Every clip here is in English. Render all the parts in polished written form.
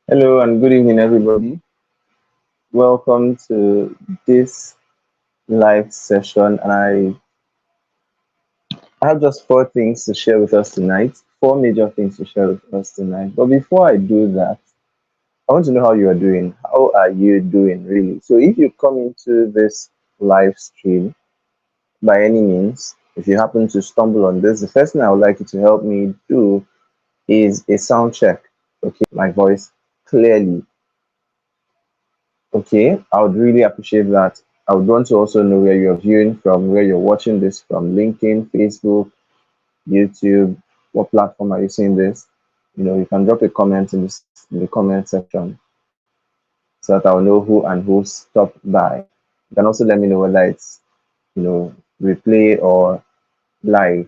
Hello and good evening, everybody. Welcome to this live session. I have just four things to share with us tonight, four major things to share with us tonight. But before I do that, I want to know how you are doing. How are you doing, really? So, if you come into this live stream by any means, if you happen to stumble on this, the first thing I would like you to help me do is a sound check. Okay, my voice clearly. Okay, I would really appreciate that. I would want to also know where you're viewing from, where you're watching this from: LinkedIn, Facebook, YouTube. What platform are you seeing this? You can drop a comment in the comment section so that I'll know who and who stopped by. You can also let me know whether it's replay or live.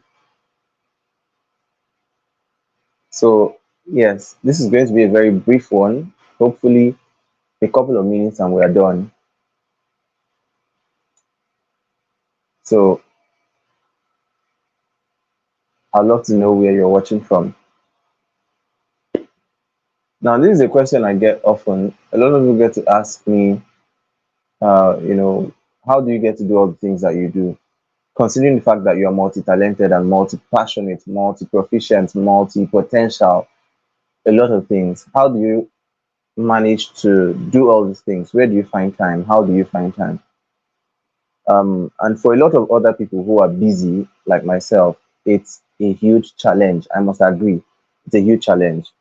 So yes, this is going to be a very brief one. Hopefully, a couple of minutes and we're done. So I'd love to know where you're watching from. Now, this is a question I get often. A lot of people get to ask me, uh, you know, how do you get to do all the things that you do? Considering the fact that you are multi-talented and multi-passionate, multi-proficient, multi-potential, a lot of things. How do you manage to do all these things? Where do you find time? How do you find time? And for a lot of other people who are busy, like myself, it's a huge challenge. I must agree. It's a huge challenge.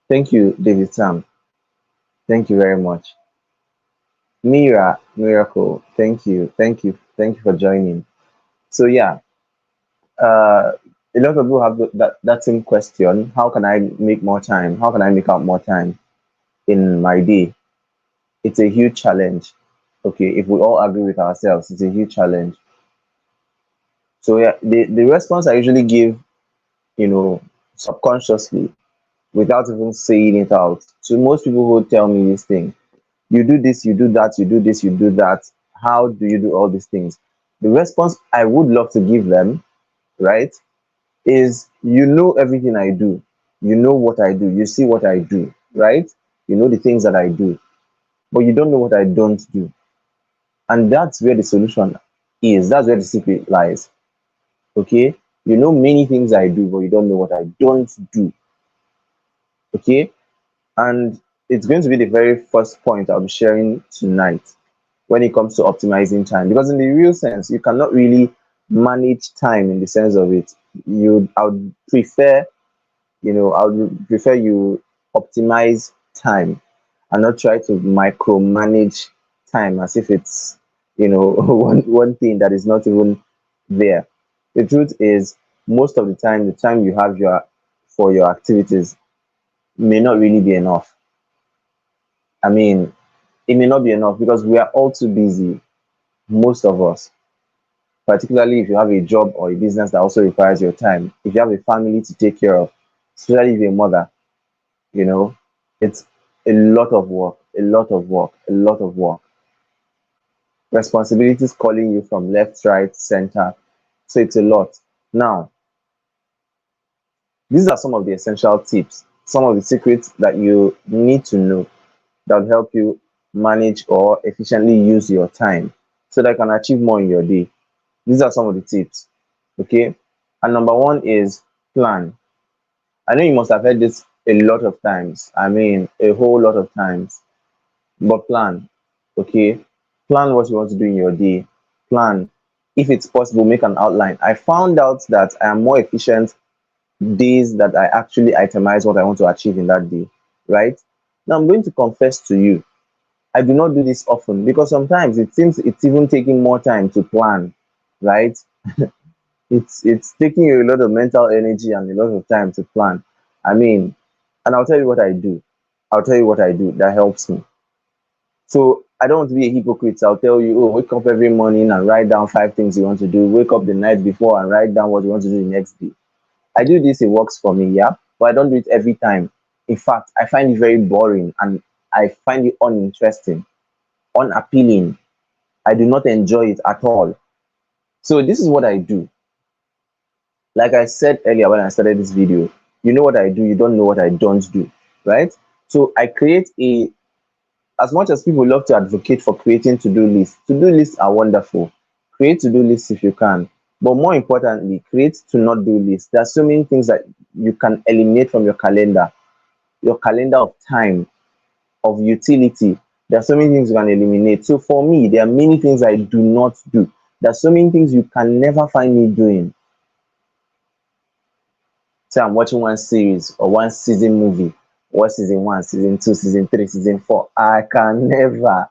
Thank you, David Sam. Thank you very much. Mira, Miracle, thank you for joining. So yeah, uh, a lot of people have that same question. How can I make more time? How can I make out more time in my day? It's a huge challenge. Okay, if we all agree with ourselves, it's a huge challenge. So yeah, the response I usually give, subconsciously, without even saying it out, to most people who tell me this thing: you do this, you do that, you do this, you do that. How do you do all these things? The response I would love to give them, right, is: you know everything I do. You know what I do. You see what I do, right? You know the things that I do, but you don't know what I don't do. And that's where the solution is. That's where the secret lies. Okay? You know many things I do, but you don't know what I don't do. Okay? And it's going to be the very first point I'll be sharing tonight when it comes to optimizing time. Because in the real sense, you cannot really manage time in the sense of it. I would prefer, I would prefer you optimize time and not try to micromanage time as if it's, one thing that is not even there. The truth is, most of the time you have for your activities may not really be enough. I mean, it may not be enough because we are all too busy, most of us, particularly if you have a job or a business that also requires your time. If you have a family to take care of, especially if you're a mother, you know, it's a lot of work, a lot of work, a lot of work. Responsibilities calling you from left, right, center. So it's a lot. Now, these are some of the essential tips, some of the secrets that you need to know that will help you manage or efficiently use your time so that you can achieve more in your day. These are some of the tips. Okay. And number one is plan. I know you must have heard this a lot of times. I mean, a whole lot of times. But plan. Okay. Plan what you want to do in your day. Plan. If it's possible, make an outline. I found out that I am more efficient days that I actually itemize what I want to achieve in that day. Right. Now I'm going to confess to you, I do not do this often because sometimes it seems it's even taking more time to plan, right? It's taking you a lot of mental energy and a lot of time to plan. I mean, and I'll tell you what I do. I'll tell you what I do that helps me. So I don't want to be a hypocrite. So I'll tell you, oh, wake up every morning and write down five things you want to do. Wake up the night before and write down what you want to do the next day. I do this, it works for me, yeah, but I don't do it every time. In fact, I find it very boring and I find it uninteresting, unappealing. I do not enjoy it at all. So this is what I do. Like I said earlier when I started this video, you know what I do, you don't know what I don't do, right? So I create a, as much as people love to advocate for creating to-do lists are wonderful. Create to-do lists if you can. But more importantly, create to not do lists. There are so many things that you can eliminate from your calendar of time, of utility. There are so many things you can eliminate. So for me, there are many things I do not do. There are so many things you can never find me doing. Say I'm watching one series or one season movie, watch season one, season two, season three, season four. I can never.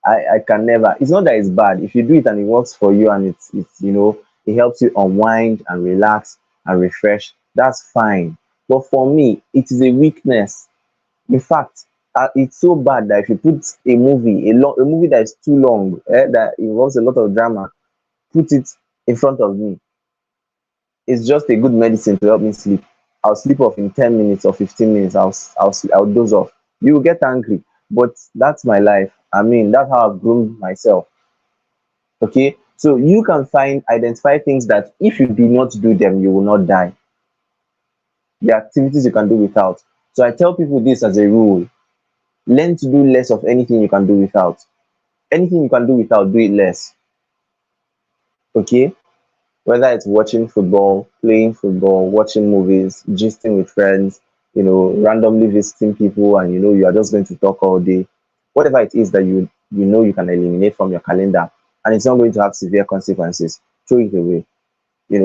It's not that it's bad. If you do it and it works for you and it's it helps you unwind and relax and refresh, that's fine. But for me, it is a weakness. In fact, it's so bad that if you put a movie that is too long, that involves a lot of drama, put it in front of me, it's just a good medicine to help me sleep. I'll sleep off in 10 minutes or 15 minutes. I'll doze off. You will get angry, but that's my life. I mean, that's how I've groomed myself. Okay, so you can identify things that if you do not do them, you will not die. The activities you can do without. So I tell people this as a rule: learn to do less of anything you can do without. Anything you can do without, do it less. Okay, whether it's watching football, playing football, watching movies, gisting with friends, randomly visiting people, and you are just going to talk all day. Whatever it is that you can eliminate from your calendar, and it's not going to have severe consequences, throw it away.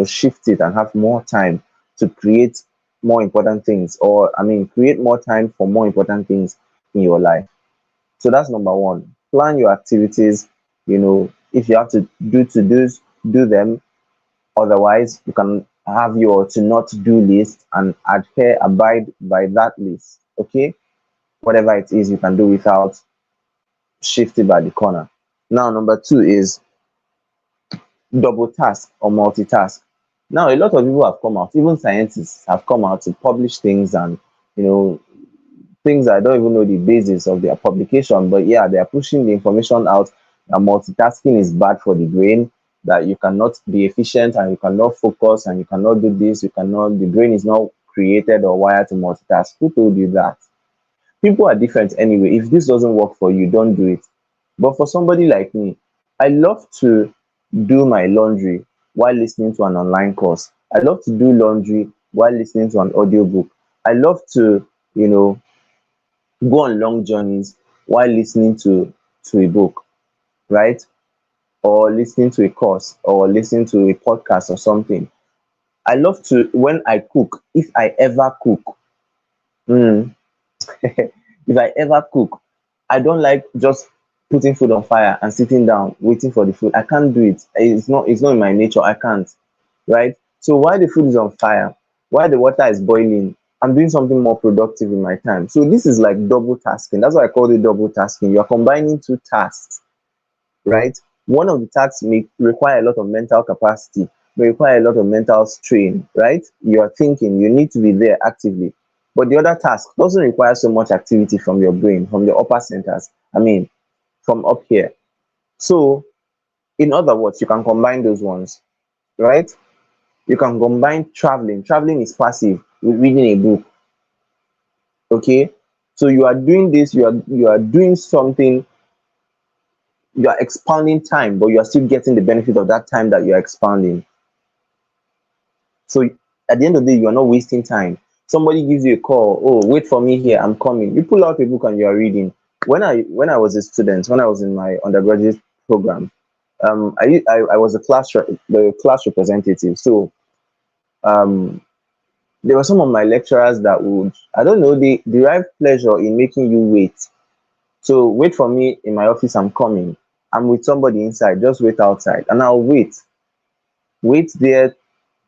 Shift it and have more time to create more important things, or I mean, create more time for more important things in your life. So that's number one. Plan your activities. If you have to do them. Otherwise, you can have your to not do list and abide by that list. Okay, whatever it is you can do without, shift it by the corner. Now, number two is double task or multitask. Now, a lot of people have come out, even scientists have come out to publish things, and you know things I don't even know the basis of their publication, but yeah, they are pushing the information out that multitasking is bad for the brain, that you cannot be efficient and you cannot focus and you cannot do this, the brain is not created or wired to multitask. Who told you that? People are different anyway. If this doesn't work for you, don't do it. But for somebody like me, I love to do my laundry while listening to an online course. I love to do laundry while listening to an audiobook. I love to, you know, go on long journeys while listening to a book, right? Or listening to a course or listening to a podcast or something. I love to, when I cook, if I ever cook, mm, if I ever cook, I don't like just putting food on fire and sitting down waiting for the food. I can't do it. It's not in my nature. I can't. Right? So while the food is on fire, while the water is boiling, I'm doing something more productive in my time. So this is like double tasking. That's why I call it double tasking. You're combining two tasks, right? One of the tasks may require a lot of mental capacity, may require a lot of mental strain, right? You're thinking, you need to be there actively. But the other task doesn't require so much activity from your brain, from the upper centers. I mean, from up here. So, in other words, you can combine those ones, right? You can combine traveling. Traveling is passive with reading a book. Okay. So you are doing this, you are doing something, you are expanding time, but you are still getting the benefit of that time that you are expanding. So at the end of the day, you are not wasting time. Somebody gives you a call, oh, wait for me here, I'm coming. You pull out a book and you are reading. When I was a student, when I was in my undergraduate program, I was the class representative. So um there were some of my lecturers that would, I don't know, they derive pleasure in making you wait. So wait for me in my office, I'm coming. I'm with somebody inside, just wait outside. And I'll wait there,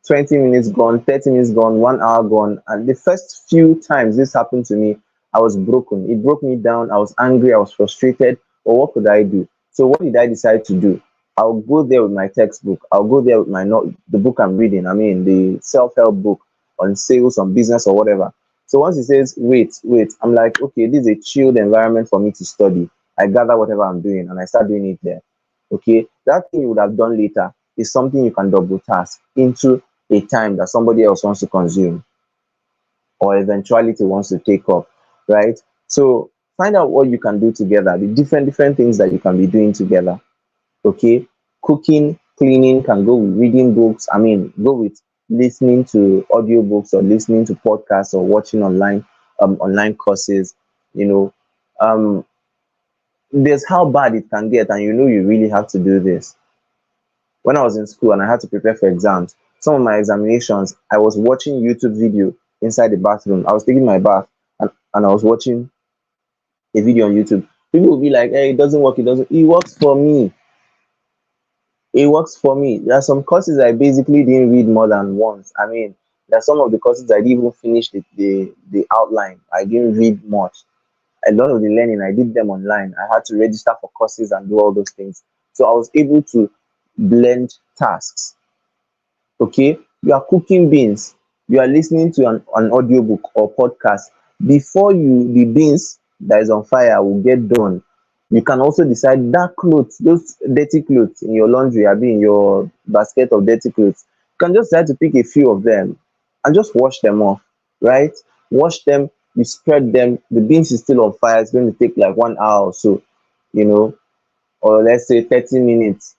20 minutes gone, 30 minutes gone, 1 hour gone. And the first few times this happened to me, I was broken. It broke me down. I was angry. I was frustrated. But what could I do? So what did I decide to do? I'll go there with my textbook. I'll go there with my note, the book I'm reading. I mean, the self-help book on sales, on business, or whatever. So once he says, wait, I'm like, okay, this is a chilled environment for me to study. I gather whatever I'm doing and I start doing it there. Okay. That thing you would have done later is something you can double task into a time that somebody else wants to consume or eventuality wants to take up, right? So find out what you can do together, the different things that you can be doing together. Okay, cooking, cleaning can go with reading books. I mean, go with listening to audiobooks or listening to podcasts or watching online courses. You know, um, there's how bad it can get, and you really have to do this. When I was in school and I had to prepare for exams, some of my examinations, I was watching YouTube video inside the bathroom. I was taking my bath, and I was watching a video on YouTube. People will be like, "Hey, it doesn't work. It doesn't. It works for me. It works for me." There are some courses I basically didn't read more than once. I mean, there are some of the courses I didn't even finish the outline. I didn't read much. A lot of the learning I did them online. I had to register for courses and do all those things. So I was able to blend tasks. Okay, you are cooking beans, you are listening to an audiobook or podcast. Before the beans that is on fire will get done, you can also decide that clothes, those dirty clothes in your laundry, I mean in your basket of dirty clothes, you can just decide to pick a few of them and just wash them off, right? Wash them, you spread them. The beans is still on fire, it's going to take like 1 hour or so, you know, or let's say 30 minutes.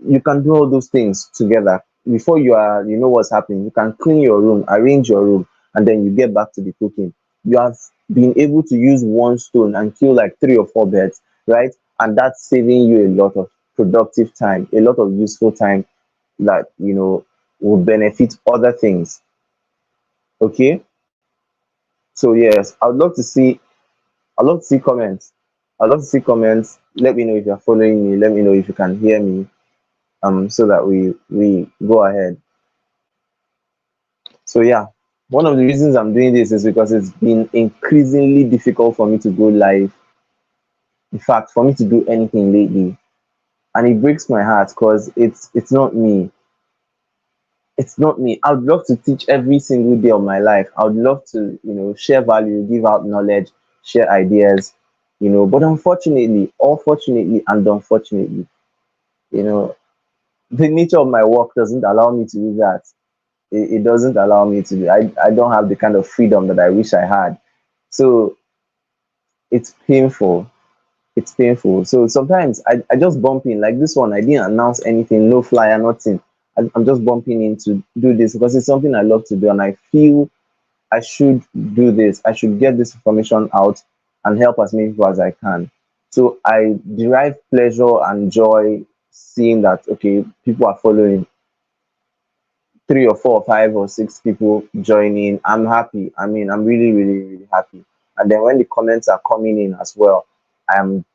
You can do all those things together before you know what's happening. You can clean your room, arrange your room, and then you get back to the cooking. You have been able to use one stone and kill like three or four birds, right? And that's saving you a lot of productive time, a lot of useful time that will benefit other things. Okay, so yes, I'd love to see comments. I'd love to see comments. Let me know if you're following me. Let me know if you can hear me, so that we go ahead. So yeah, one of the reasons I'm doing this is because it's been increasingly difficult for me to go live. In fact, for me to do anything lately, and it breaks my heart because it's not me. It's not me. I would love to teach every single day of my life. I would love to, share value, give out knowledge, share ideas, But unfortunately, or fortunately and unfortunately, you know, the nature of my work doesn't allow me to do that. It doesn't allow me to. I don't have the kind of freedom that I wish I had. So it's painful. It's painful. So sometimes I just bump in like this one. I didn't announce anything, no flyer, nothing. I'm just bumping in to do this because it's something I love to do, and I feel I should do this. I should get this information out and help as many people as I can. So I derive pleasure and joy seeing that okay, people are following, three or four or five or six people joining. I'm happy. I mean, I'm really, really, really happy. And then when the comments are coming in as well, I'm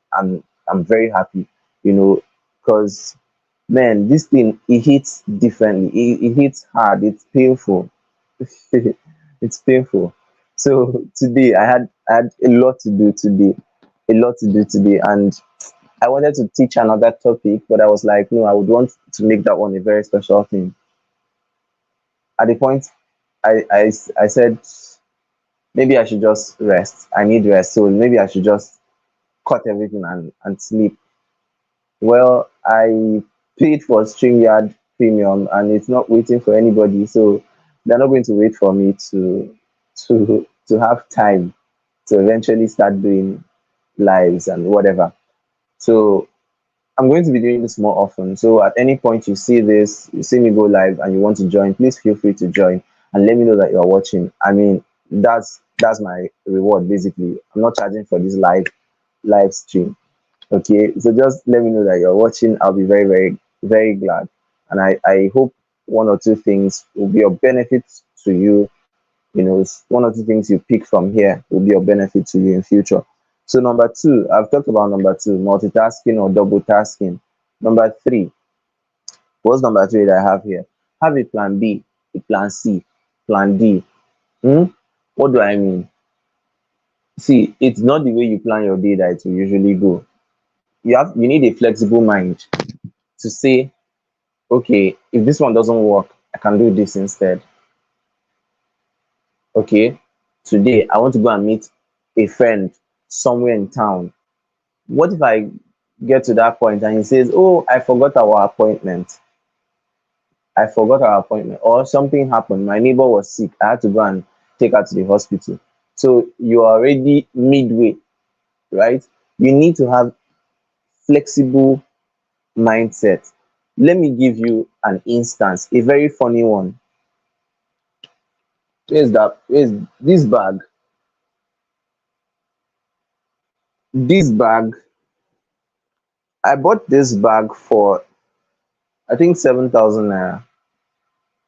very happy, because man, this thing it hits differently. It hits hard. It's painful. It's painful. So today I had a lot to do today, and I wanted to teach another topic, but I was like, no, I would want to make that one a very special thing. At the point I said maybe I should just rest. I need rest. So maybe I should just cut everything and sleep. Well, I paid for StreamYard premium and it's not waiting for anybody. So they're not going to wait for me to have time to eventually start doing lives and whatever. So I'm going to be doing this more often. So at any point you see this, you see me go live and you want to join, please feel free to join and let me know that you're watching. I mean, that's my reward basically. I'm not charging for this live stream. Okay. So just let me know that you're watching. I'll be very, very, very glad. And I hope one or two things will be of benefit to you. One or two things you pick from here will be of benefit to you in future. So number two, I've talked about number two, multitasking or double tasking. Number three, what's number three that I have here? Have a plan B, a plan C, plan D. Hmm? What do I mean? See, it's not the way you plan your day that it will usually go. You need a flexible mind to say, okay, if this one doesn't work, I can do this instead. Okay, today I want to go and meet a friend somewhere in town. What if I get to that point and he says, oh, I forgot our appointment? I forgot our appointment, or something happened. My neighbor was sick. I had to go and take her to the hospital. So you're already midway, right? You need to have flexible mindset. Let me give you an instance, a very funny one. Where's that? Where's this bag? This bag, I bought this bag for I think 7,000 naira,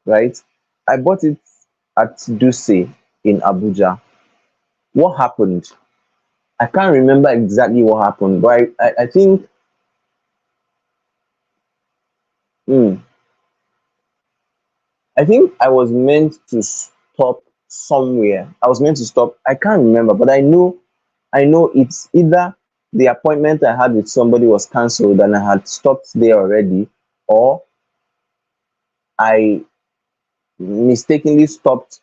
right? I bought it at Duce in Abuja. What happened? I can't remember exactly what happened, but I think hmm, I think I was meant to stop somewhere. I was meant to stop. I can't remember, but I know it's either the appointment I had with somebody was cancelled and I had stopped there already, or I mistakenly stopped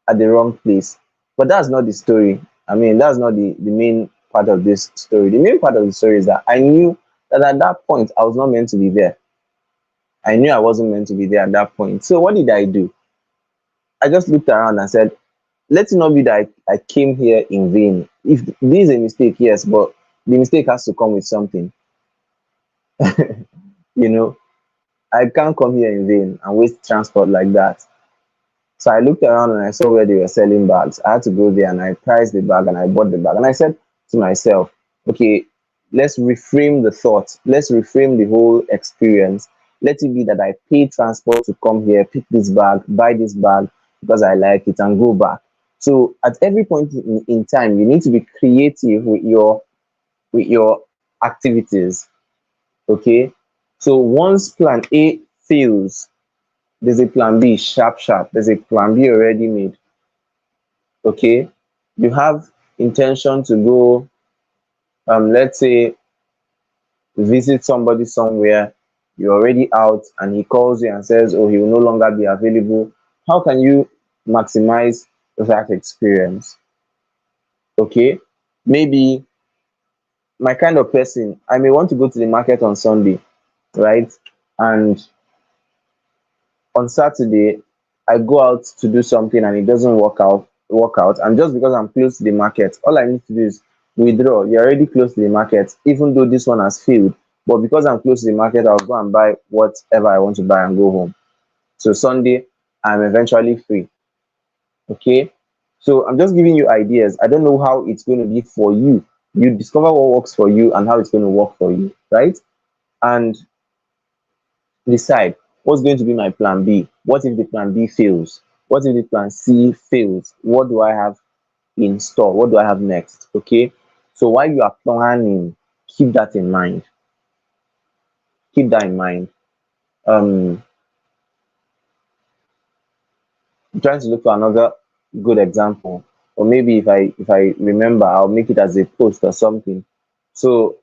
at the wrong place. But that's not the story. I mean, that's not the main part of this story. The main part of the story is that I knew that at that point I was not meant to be there. I knew I wasn't meant to be there at that point. So what did I do? I just looked around and said, let it not be that I came here in vain. If this is a mistake, yes, but the mistake has to come with something. You know, I can't come here in vain and waste transport like that. So I looked around and I saw where they were selling bags. I had to go there and I priced the bag and I bought the bag. And I said to myself, okay, let's reframe the thought. Let's reframe the whole experience. Let it be that I pay transport to come here, pick this bag, buy this bag because I like it and go back. So at every point in time, you need to be creative with your activities. Okay. So once plan A fails, there's a plan B, sharp, sharp. There's a plan B already made. Okay. You have intention to go, let's say, visit somebody somewhere. You're already out and he calls you and says, oh, he will no longer be available. How can you maximize that experience? Okay. Maybe my kind of person, I may want to go to the market on Sunday, right? And on Saturday, I go out to do something and it doesn't work out. And just because I'm close to the market, all I need to do is withdraw. You're already close to the market, even though this one has failed. But because I'm close to the market, I'll go and buy whatever I want to buy and go home. So Sunday, I'm eventually free. Okay. So I'm just giving you ideas. I don't know how it's going to be for you. You discover what works for you and how it's going to work for you, right? And decide what's going to be my plan B. What if the plan B fails? What if the plan C fails? What do I have in store? What do I have next? Okay. So while you are planning, keep that in mind. Keep that in mind. Um, I'm trying to look for another good example, or maybe if I remember, I'll make it as a post or something. So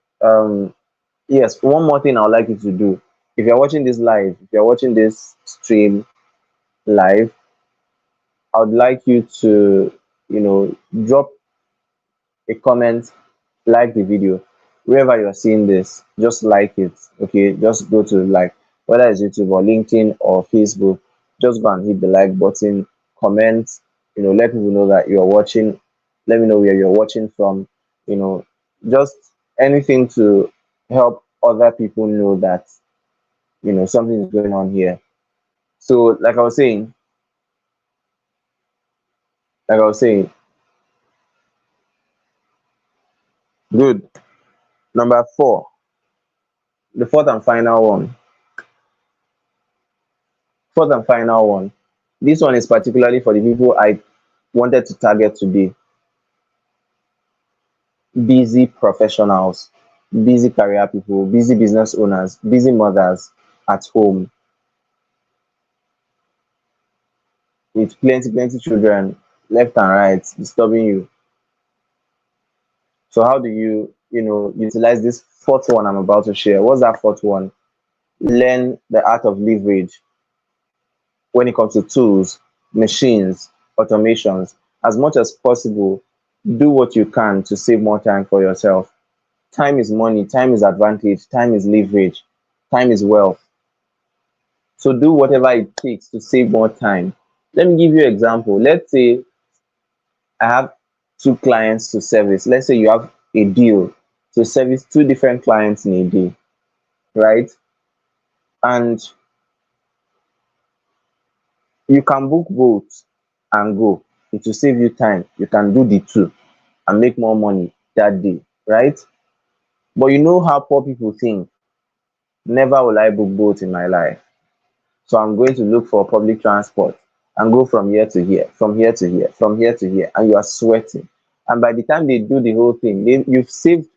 yes, one more thing I would like you to do. If you're watching this live, if you're watching this stream live, I would like you to, drop a comment, like the video. Wherever you're seeing this, just like it. Okay, just go to like, whether it's YouTube or LinkedIn or Facebook, just go and hit the like button, comment, let people know that you're watching. Let me know where you're watching from, you know, just anything to help other people know that, something is going on here. So like I was saying, good. Number four, the fourth and final one. This one is particularly for the people I wanted to target today. Busy professionals, busy career people, busy business owners, busy mothers at home with plenty, plenty children left and right disturbing you. So how do you, utilize this fourth one I'm about to share? What's that fourth one? Learn the art of leverage when it comes to tools, machines, automations. As much as possible, do what you can to save more time for yourself. Time is money, time is advantage, time is leverage, time is wealth. So do whatever it takes to save more time. Let me give you an example. Let's say I have two clients to service. Let's say you have a deal to service two different clients in a day, right? And you can book both and go. It will save you time. You can do the two and make more money that day, right? But you know how poor people think. Never will I book both in my life. So I'm going to look for public transport and go from here to here, from here to here, from here to here, and you are sweating. And by the time they do the whole thing, you've saved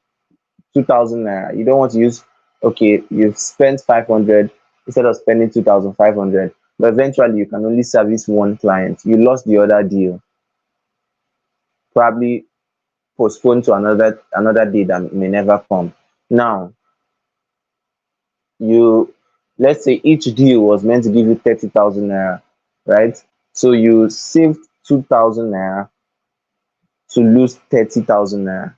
2,000 naira. You don't want to use, okay, you've spent 500 instead of spending 2,500. But eventually, you can only service one client. You lost the other deal, probably postponed to another day that may never come. Now, you let's say each deal was meant to give you 30,000 naira, right? So you saved 2,000 naira to lose 30,000 naira.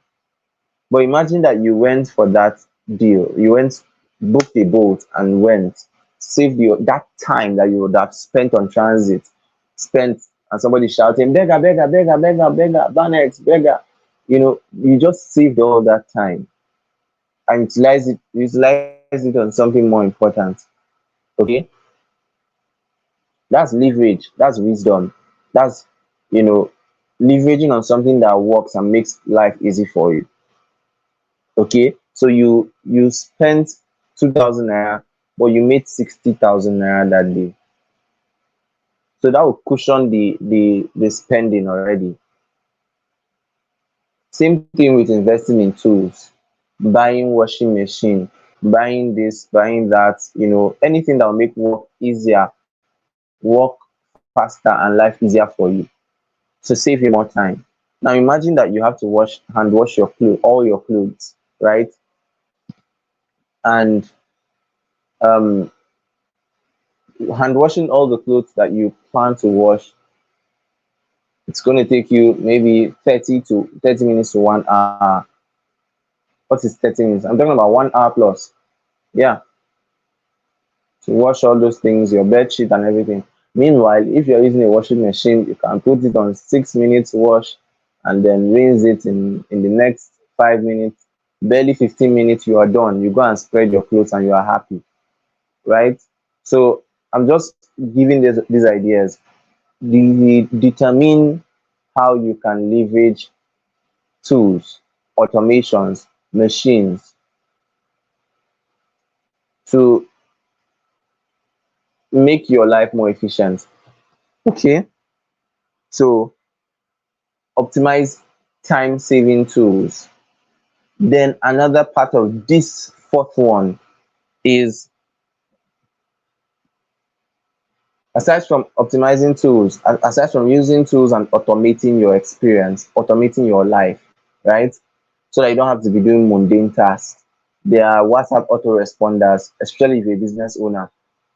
But imagine that you went for that deal, you went, booked a boat and went, saved that time that you would have spent on transit, spent, and somebody shouting, beggar, beggar, beggar, beggar, beggar, Banex, beggar. You just saved all that time and utilize it on something more important. Okay, that's leverage, that's wisdom, that's you know leveraging on something that works and makes life easy for you. Okay, so you spent 2,000 naira, but you made 60,000 naira that day. So that will cushion the spending already. Same thing with investing in tools, buying washing machine, buying this, buying that. Anything that will make work easier, work faster, and life easier for you, to save you more time. Now imagine that you have to hand wash your clothes, all your clothes, right? And um hand washing all the clothes that you plan to wash, it's going to take you maybe 30 minutes to 1 hour. What is 30 minutes? I'm talking about 1 hour plus. Yeah, to wash all those things, your bed sheet and everything. Meanwhile, if you're using a washing machine, you can put it on 6 minutes wash and then rinse it in the next 5 minutes. Barely 15 minutes, you are done. You go and spread your clothes and you are happy, right? So I'm just giving these ideas. Determine how you can leverage tools, automations, machines to make your life more efficient. Okay, so optimize time saving tools. Then another part of this fourth one is, aside from optimizing tools, aside from using tools and automating your experience, automating your life, right? So that you don't have to be doing mundane tasks. There are WhatsApp autoresponders, especially if you're a business owner.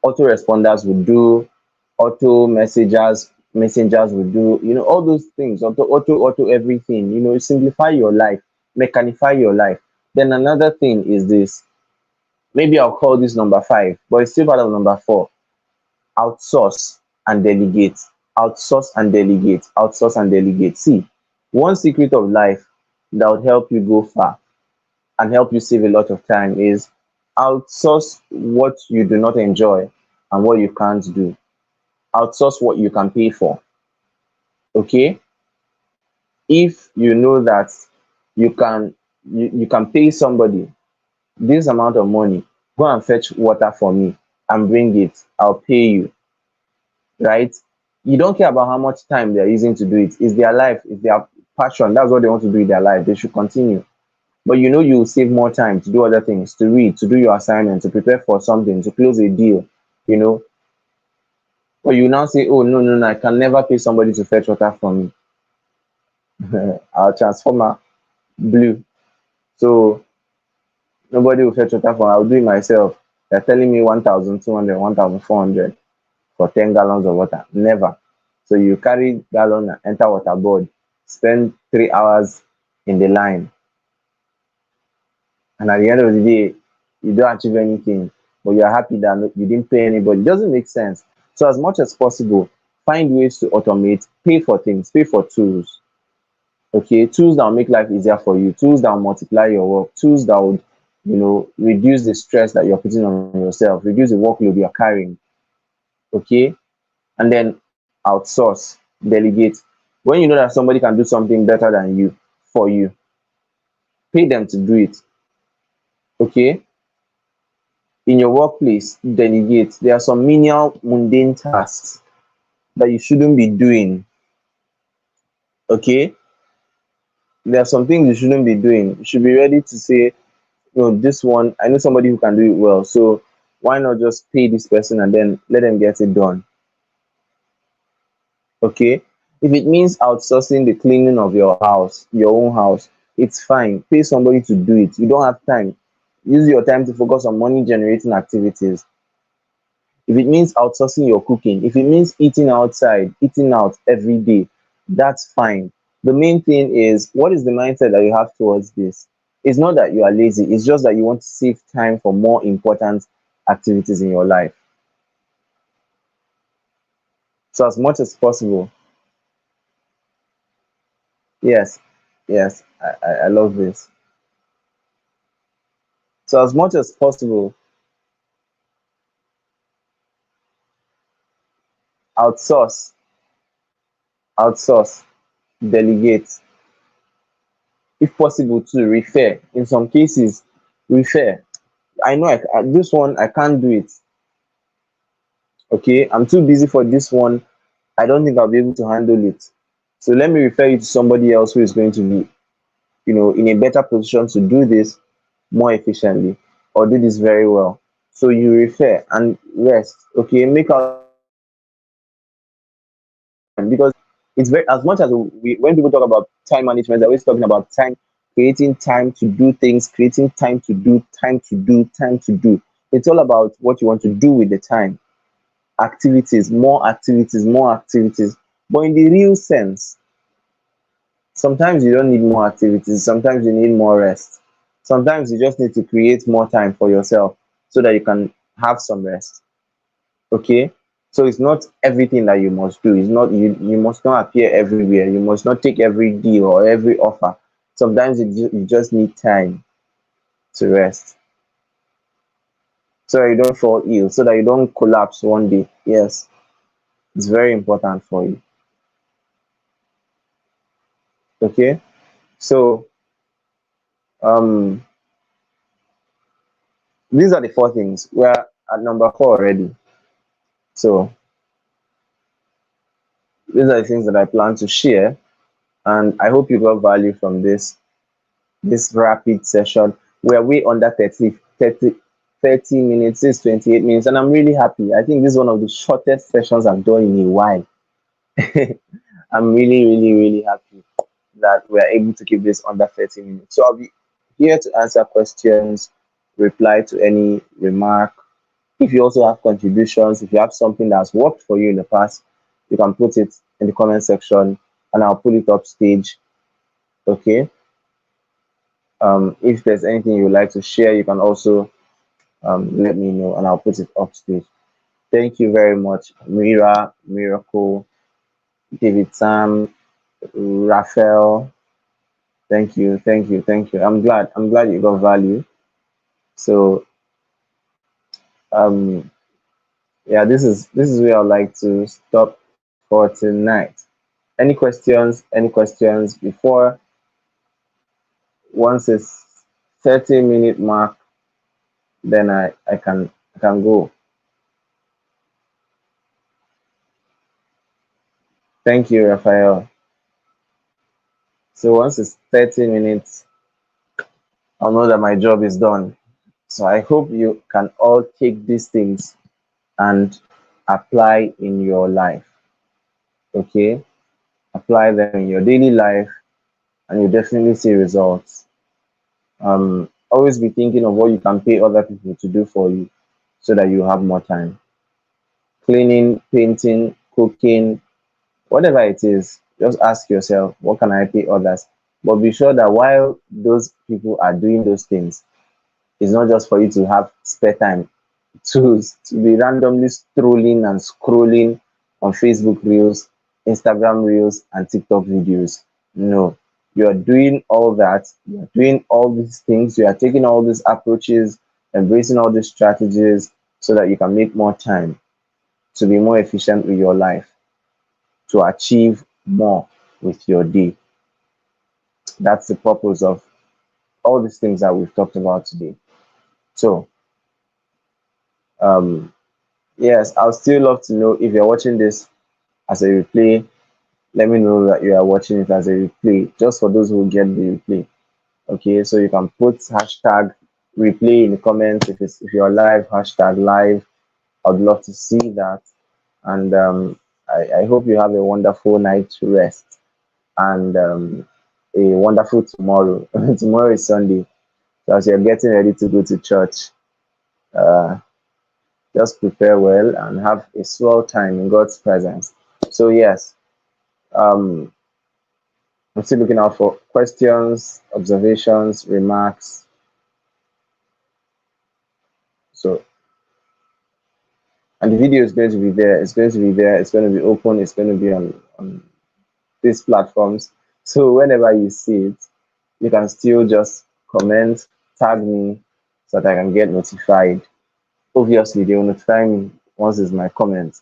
Autoresponders will do, messengers will do, all those things, auto everything, simplify your life, mechanify your life. Then another thing is this, maybe I'll call this number five, but it's still part of number four: outsource and delegate. Outsource and delegate. Outsource and delegate. See, one secret of life that would help you go far and help you save a lot of time is outsource what you do not enjoy and what you can't do. Outsource what you can pay for. Okay, if you know that you can pay somebody this amount of money, go and fetch water for me and bring it, I'll pay you, right? You don't care about how much time they're using to do it. It's their life, it's their passion, that's what they want to do in their life, they should continue. But you will save more time to do other things, to read, to do your assignment, to prepare for something, to close a deal, you know. But you now say, oh, no, no, no, I can never pay somebody to fetch water for me. Our transformer blew. So nobody will fetch water for me. I'll do it myself. They're telling me 1,200, 1,400 for 10 gallons of water. Never. So you carry gallon and enter water board, spend 3 hours in the line, and at the end of the day, you don't achieve anything, but you're happy that you didn't pay anybody. It doesn't make sense. So as much as possible, find ways to automate, pay for things, pay for tools. Okay, tools that will make life easier for you, tools that will multiply your work, tools that would, reduce the stress that you're putting on yourself, reduce the workload you're carrying. Okay, and then outsource, delegate. When you know that somebody can do something better than you for you, pay them to do it. Okay, in your workplace, delegate. There are some menial, mundane tasks that you shouldn't be doing. Okay, there are some things you shouldn't be doing. You should be ready to say, no, this one, I know somebody who can do it well. So why not just pay this person and then let them get it done? Okay. If it means outsourcing the cleaning of your house, your own house, it's fine. Pay somebody to do it. You don't have time. Use your time to focus on money generating activities. If it means outsourcing your cooking, if it means eating outside, eating out every day, that's fine. The main thing is, what is the mindset that you have towards this? It's not that you are lazy, it's just that you want to save time for more important activities in your life. So, as much as possible, yes, yes, I love this. So, as much as possible, outsource, outsource, delegate, if possible, to refer. In some cases, refer. I know this one I can't do it. Okay, I'm too busy for this one. I don't think I'll be able to handle it. So let me refer you to somebody else who is going to be, in a better position to do this more efficiently or do this very well. So you refer and rest. Okay, make out, because it's very, as much as when people talk about time management, they're always talking about time, creating time to do things, creating time to do, time to do, time to do. It's all about what you want to do with the time. Activities, more activities, more activities. But in the real sense, sometimes you don't need more activities, sometimes you need more rest. Sometimes you just need to create more time for yourself so that you can have some rest. Okay? So it's not everything that you must do. It's not, you must not appear everywhere. You must not take every deal or every offer. Sometimes you just need time to rest so that you don't fall ill, so that you don't collapse one day. Yes, it's very important for you. Okay? So um these are the four things. We're at number four already. So these are the things that I plan to share, and I hope you got value from this rapid session. We're way under 30 minutes. It's 28 minutes, and I'm really happy. I think this is one of the shortest sessions I've done in a while. I'm really, really, really happy that we're able to keep this under 30 minutes. So I'll be here to answer questions, reply to any remark. If you also have contributions, if you have something that's worked for you in the past, you can put it in the comment section and I'll pull it up stage. Okay. If there's anything you would like to share, you can also let me know and I'll put it up stage. Thank you very much, Mira, Miracle, David Sam, Raphael. Thank you, thank you, thank you. I'm glad you got value. So um yeah, this is where I'd like to stop for tonight. Any questions before, once it's 30-minute mark, then I can go. Thank you, Raphael. So once it's 30 minutes, I'll know that my job is done. So I hope you can all take these things and apply in your life. Okay? Apply them in your daily life and you definitely see results. Always be thinking of what you can pay other people to do for you so that you have more time. Cleaning, painting, cooking, whatever it is, just ask yourself, what can I pay others? But be sure that while those people are doing those things, it's not just for you to have spare time to be randomly strolling and scrolling on Facebook Reels, Instagram Reels, and TikTok videos. No. You are doing all that, you are doing all these things, you are taking all these approaches, embracing all these strategies so that you can make more time to be more efficient with your life, to achieve more with your day. That's the purpose of all these things that we've talked about today. So, um, yes, I'll still love to know if you're watching this as a replay. Let me know that you are watching it as a replay, just for those who get the replay. Okay, so you can put hashtag replay in the comments if you're live, hashtag live. I'd love to see that. And I hope you have a wonderful night to rest and a wonderful tomorrow. Tomorrow is Sunday. So as you're getting ready to go to church, uh, just prepare well and have a swell time in God's presence. So yes, um, I'm still looking out for questions, observations, remarks. So, and the video is going to be there. It's going to be there. It's going to be open. It's going to be on these platforms. So whenever you see it, you can still just comment, tag me so that I can get notified. Obviously, they will notify me once it's my comment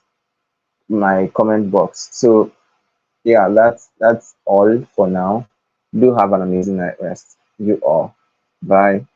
box. So yeah, that's all for now. Do have an amazing night rest. You all. Bye.